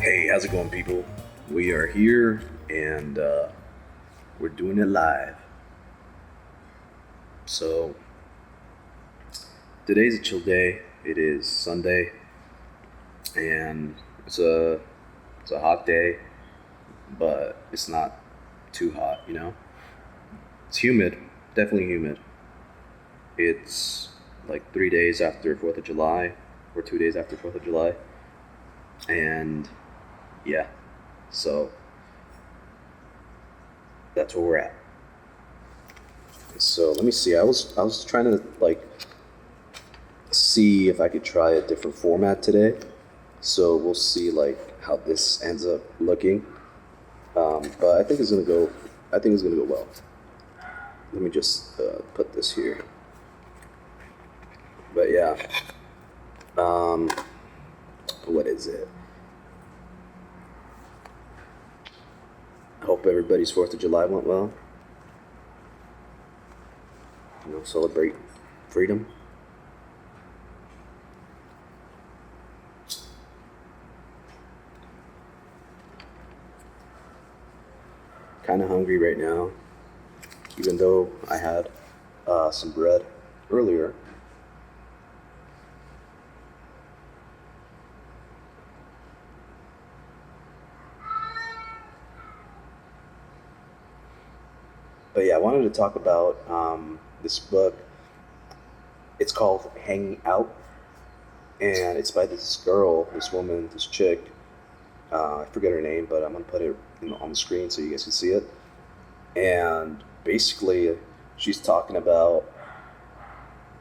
Hey, how's it going, people? We are here and we're doing it live. So, today's a chill day. It is Sunday and it's a hot day, but it's not too hot. It's humid, definitely humid. It's like 3 days after 4th of July or 2 days after 4th of July. And yeah, so that's where we're at. So let me see. I was trying to see if I could try a different format today. So we'll see how this ends up looking. But I think it's gonna go. I think it's gonna go well. Let me just put this here. But yeah, um, what is it? I hope everybody's 4th of July went well. Celebrate freedom. Kind of hungry right now, even though I had some bread earlier. But yeah, I wanted to talk about this book. It's called Hanging Out, and it's by this girl, this woman, this chick. I forget her name, but I'm gonna put it on the screen so you guys can see it. And basically, she's talking about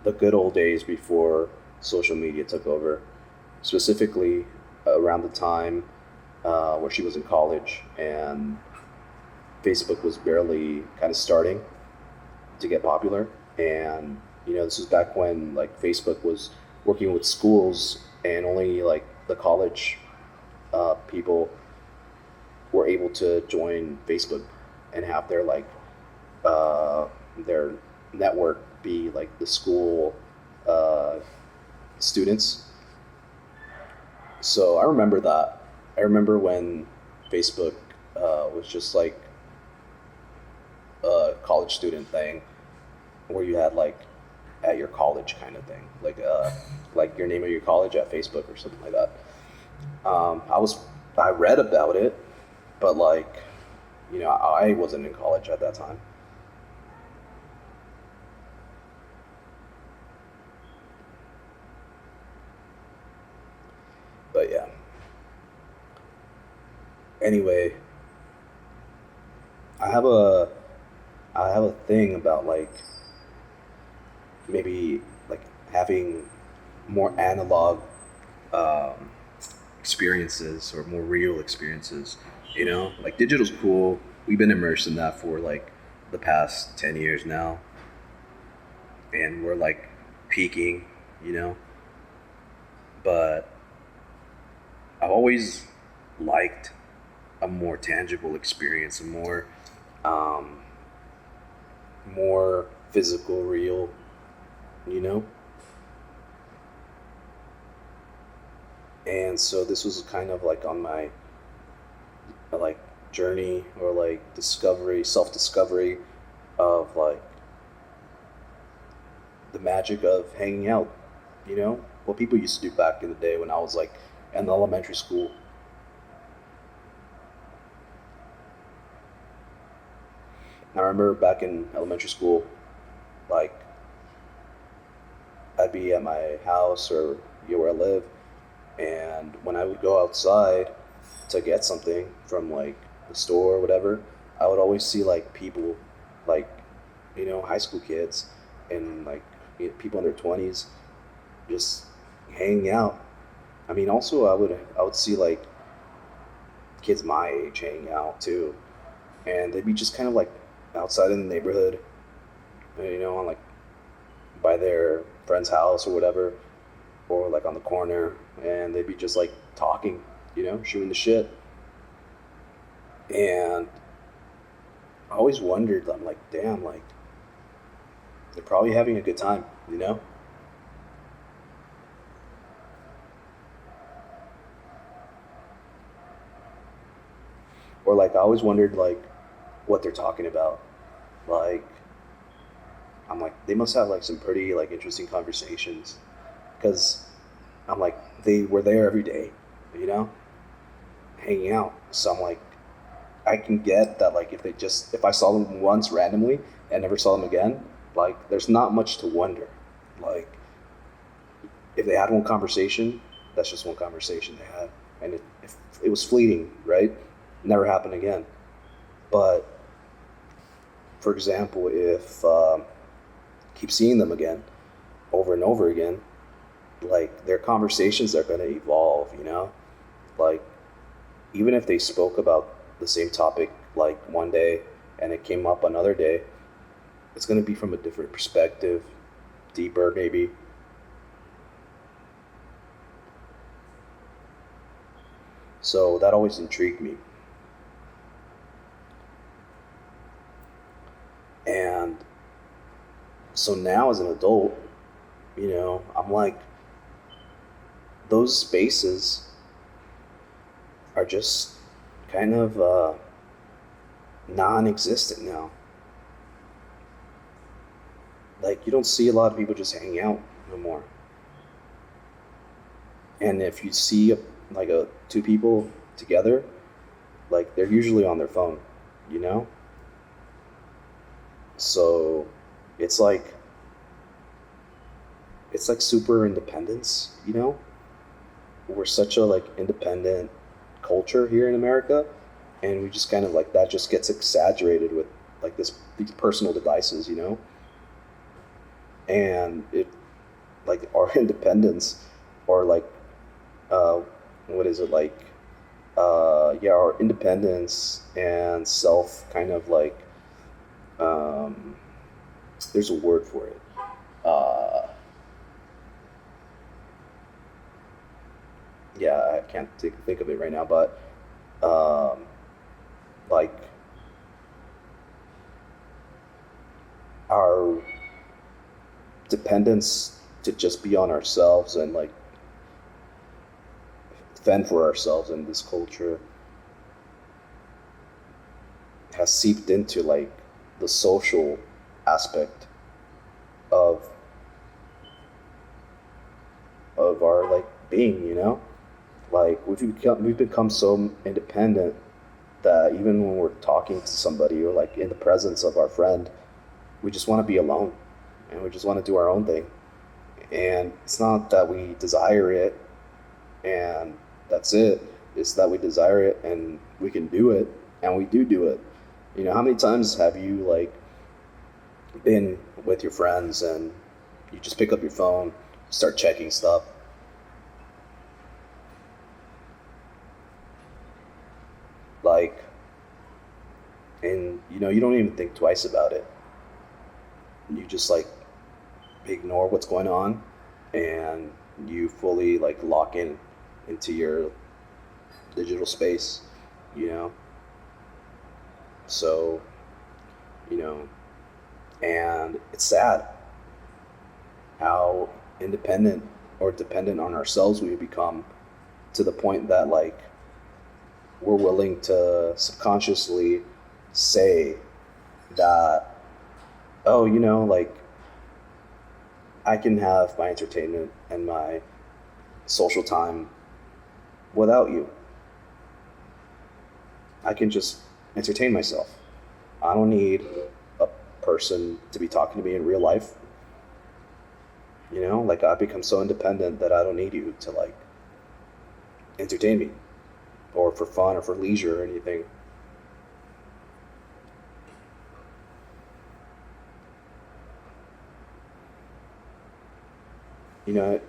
the good old days before social media took over, specifically around the time where she was in college and Facebook was barely kind of starting to get popular. And this was back when Facebook was working with schools, and only the college people were able to join Facebook and have their network be like the school uh, students. So I remember that. I remember when Facebook was just like a college student thing, where you had at your college kind of thing, like your name of your college at Facebook or something like that. I read about it, but I wasn't in college at that time. But yeah. Anyway, I have a I have a thing about maybe having more analog um, experiences or more real experiences. Digital's cool. We've been immersed in that for the past 10 years now, and we're peaking. You know, but I've always liked a more tangible experience, a um, more physical, real. You know, and so this was kind of on my like journey or discovery, self discovery of the magic of hanging out. What people used to do back in the day when I was in elementary school. I remember back in elementary school, like I'd be at my house or where I live, and when I would go outside to get something from the store or whatever, I would always see people, like high school kids and people in their 20s just hanging out. I mean, also I would see kids my age hanging out too, and they'd be just kind of outside in the neighborhood, on by their friend's house or whatever, or on the corner, and they'd be just talking, shooting the shit. And I always wondered, I'm like, damn, they're probably having a good time. or like I always wondered like what they're talking about. Like I'm like they must have like some pretty like interesting conversations because I'm like they were there every day, you know, hanging out. So I'm like I can get that like if I saw them once randomly and never saw them again, like there's not much to wonder. Like if they had one conversation, that's just one conversation they had, and if it was fleeting, right? Never happened again. But for example, if keep seeing them again over and over again, like their conversations are going to evolve, you know, like even if they spoke about the same topic like one day and it came up another day, it's going to be from a different perspective, deeper maybe. So that always intrigued me. And so now as an adult, you know, I'm like, those spaces are just kind of non existent now. Like, you don't see a lot of people just hanging out no more. And if you see two people together, like they're usually on their phone, you know? So it's like super independence, you know? We're such a like independent culture here in America, and we just kind of like that just gets exaggerated with like these personal devices, you know? And it like our independence or like what is it like yeah, our independence and self kind of like um there's a word for it. uh yeah, I can't think of it right now, but um like our dependence to just be on ourselves and like fend for ourselves in this culture has seeped into like the social aspect of our like being, you know? Like we've become so independent that even when we're talking to somebody or like in the presence of our friend, we just want to be alone and we just want to do our own thing. And it's not that we desire it and that's it. It's that we desire it and we can do it and we do it. You know, how many times have you like been with your friends and you just pick up your phone, start checking stuff, like, and you know, you don't even think twice about it. You just like ignore what's going on and you fully like lock in into your digital space, you know? So, you know, and it's sad how independent or dependent on ourselves we become to the point that like we're willing to subconsciously say that, oh, you know, like I can have my entertainment and my social time without you. I can just entertain myself. I don't need a person to be talking to me in real life. You know, like I've become so independent that I don't need you to like entertain me or for fun or for leisure or anything. You know,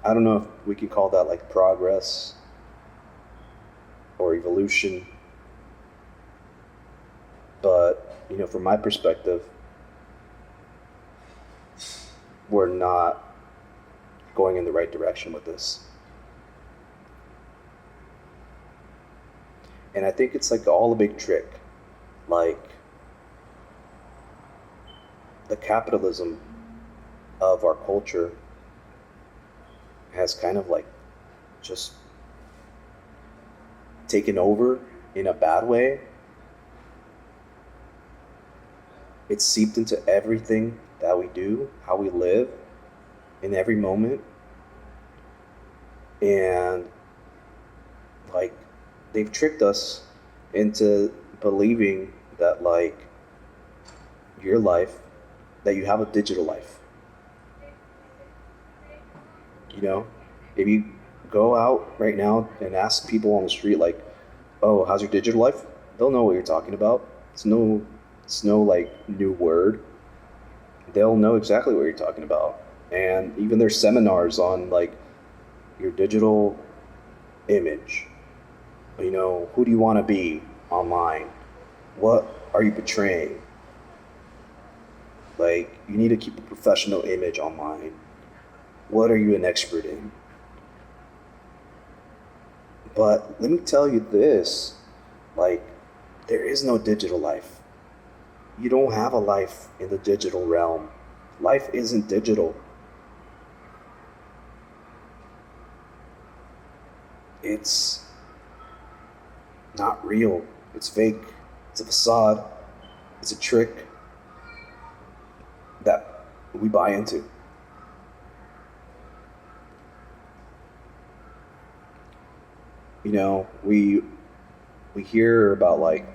I don't know if we can call that like progress or evolution, but you know, from my perspective, we're not going in the right direction with this. And I think it's like all a big trick. Like the capitalism of our culture has kind of like just taken over in a bad way. It's seeped into everything that we do, how we live, in every moment. And like they've tricked us into believing that like your life, that you have a digital life. You know, if you go out right now and ask people on the street like, "Oh, how's your digital life?" They'll know what you're talking about. It's no like new word. They'll know exactly what you're talking about. And even there's seminars on like your digital image. Who do you want to be online? What are you portraying? Like, you need to keep a professional image online. What are you an expert in? But let me tell you this, like, there is no digital life. You don't have a life in the digital realm. Life isn't digital. It's not real. It's fake. It's a facade. It's a trick that we buy into. We hear about like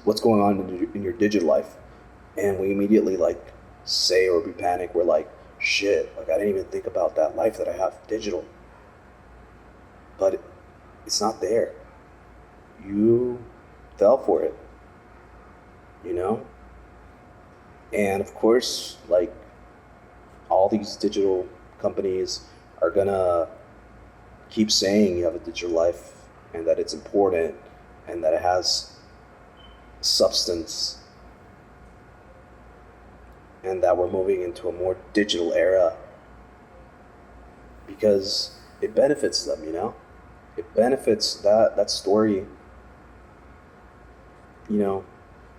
what's going on in your digital life, and we immediately like say or we panic. We're like, shit, like I didn't even think about that life that I have digital, but it's not there. You fell for it, you know? And of course, like all these digital companies are gonna keep saying you have a digital life and that it's important and that it has substance and that we're moving into a more digital era because it benefits them, It benefits that story,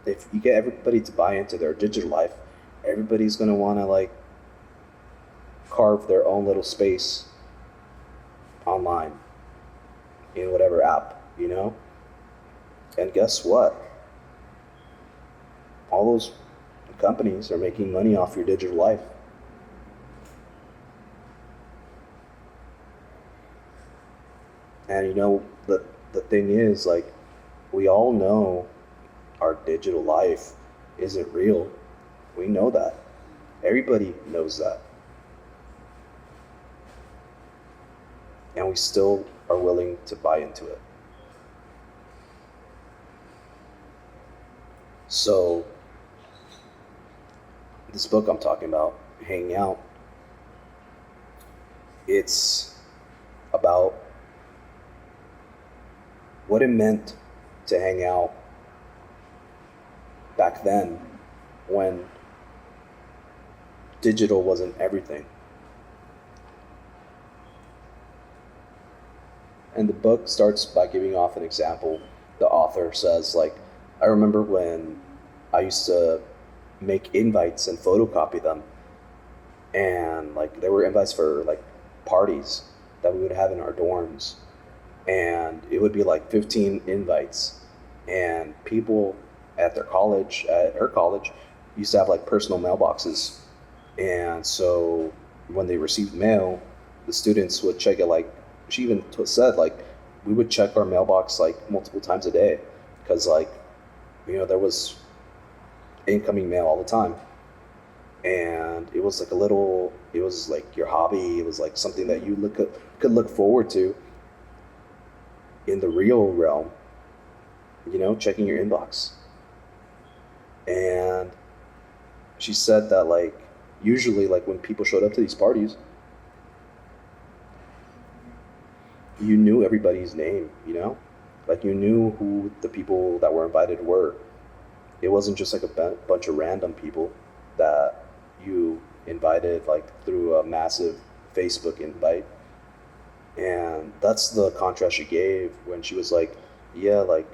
if you get everybody to buy into their digital life, everybody's going to want to like carve their own little space online in whatever app. And guess what? All those companies are making money off your digital life. And the thing is, like, we all know our digital life isn't real. We know that. Everybody knows that. And we still are willing to buy into it. So, this book I'm talking about, Hanging Out, it's about what it meant to hang out back then when digital wasn't everything. And the book starts by giving off an example. The author says, like, I remember when I used to make invites and photocopy them. And like there were invites for like parties that we would have in our dorms. And it would be like 15 invites. And people at her college, used to have like personal mailboxes. And so when they received mail, the students would check it like, she even said like, we would check our mailbox like multiple times a day. Because like, there was incoming mail all the time. And it was like it was like your hobby. It was like something that you could look forward to in the real realm, checking your inbox. And she said that like, usually like when people showed up to these parties, you knew everybody's name, like you knew who the people that were invited were. It wasn't just like a bunch of random people that you invited like through a massive Facebook invite. And that's the contrast she gave when she was like, yeah, like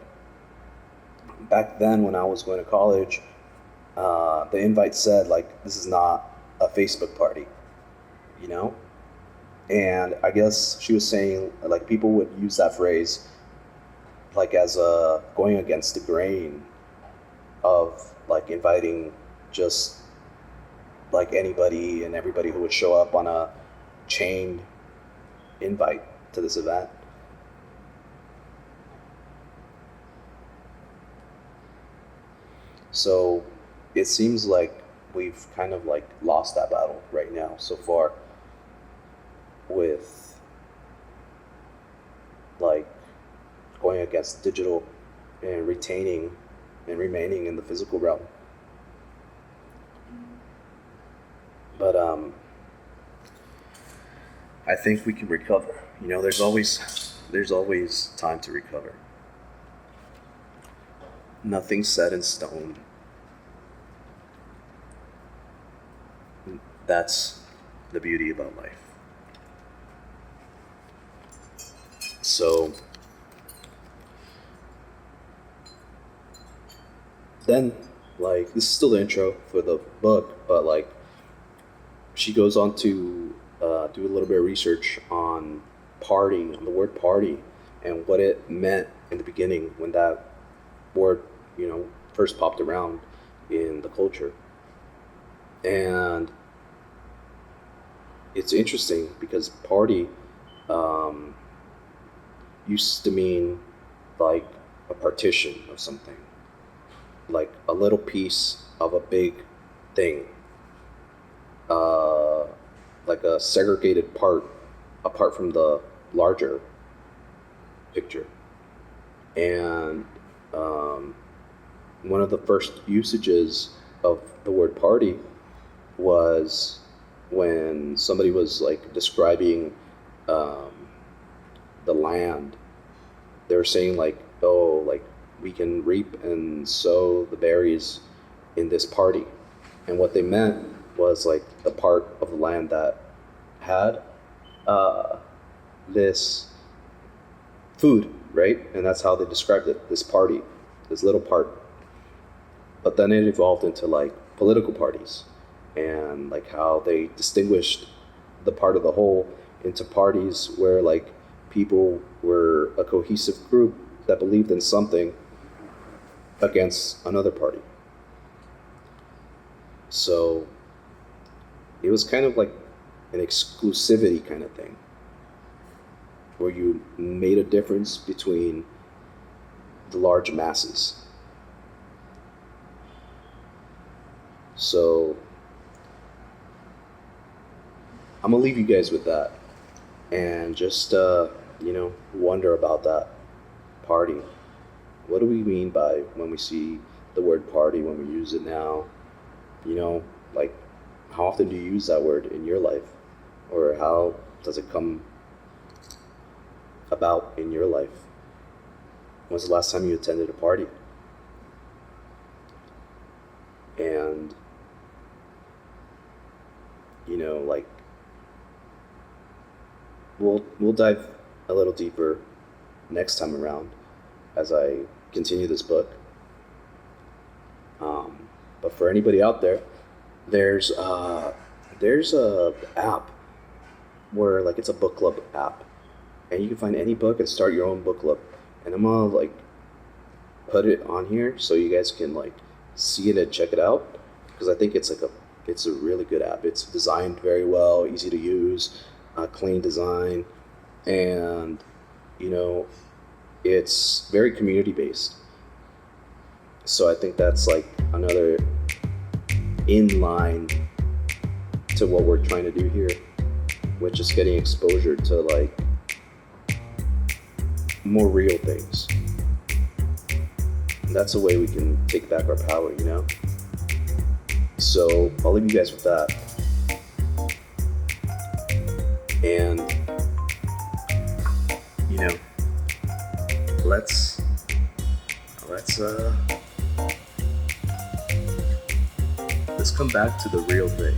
back then when I was going to college, the invite said like, this is not a Facebook party, And I guess she was saying like people would use that phrase like as a going against the grain of like inviting just like anybody and everybody who would show up on a chained invite to this event. So it seems like we've kind of like lost that battle right now so far with like going against digital and retaining and remaining in the physical realm. But I think we can recover. You know, there's always time to recover. Nothing's set in stone. That's the beauty about life. So then, like, this is still the intro for the book, but like, she goes on to do a little bit of research on partying, on the word party, and what it meant in the beginning when that word, you know, first popped around in the culture. And it's interesting because party used to mean like a partition of something, like a little piece of a big thing, like a segregated part apart from the larger picture. And one of the first usages of the word party was when somebody was like describing the land. They were saying like, oh, like we can reap and sow the berries in this party. And what they meant was like the part of the land that had this food, right? And that's how they described it, this party, this little part. But then it evolved into like political parties, and like how they distinguished the part of the whole into parties where like people were a cohesive group that believed in something against another party. So it was kind of like an exclusivity kind of thing, where you made a difference between the large masses. So I'm gonna leave you guys with that, and just wonder about that party. What do we mean by when we see the word party, when we use it now? You know, like, how often do you use that word in your life? Or how does it come about in your life? When's the last time you attended a party? And, you know, like, we'll dive a little deeper next time around as I continue this book. But for anybody out there, there's a app where like it's a book club app, and you can find any book and start your own book club. And I'm gonna like put it on here so you guys can like see it and check it out, because I think it's a really good app. It's designed very well, easy to use, clean design, and you know, it's very community based. So I think that's like another in line to what we're trying to do here, which is getting exposure to like more real things. And that's a way we can take back our power, you know? So I'll leave you guys with that. And, you know, let's come back to the real thing.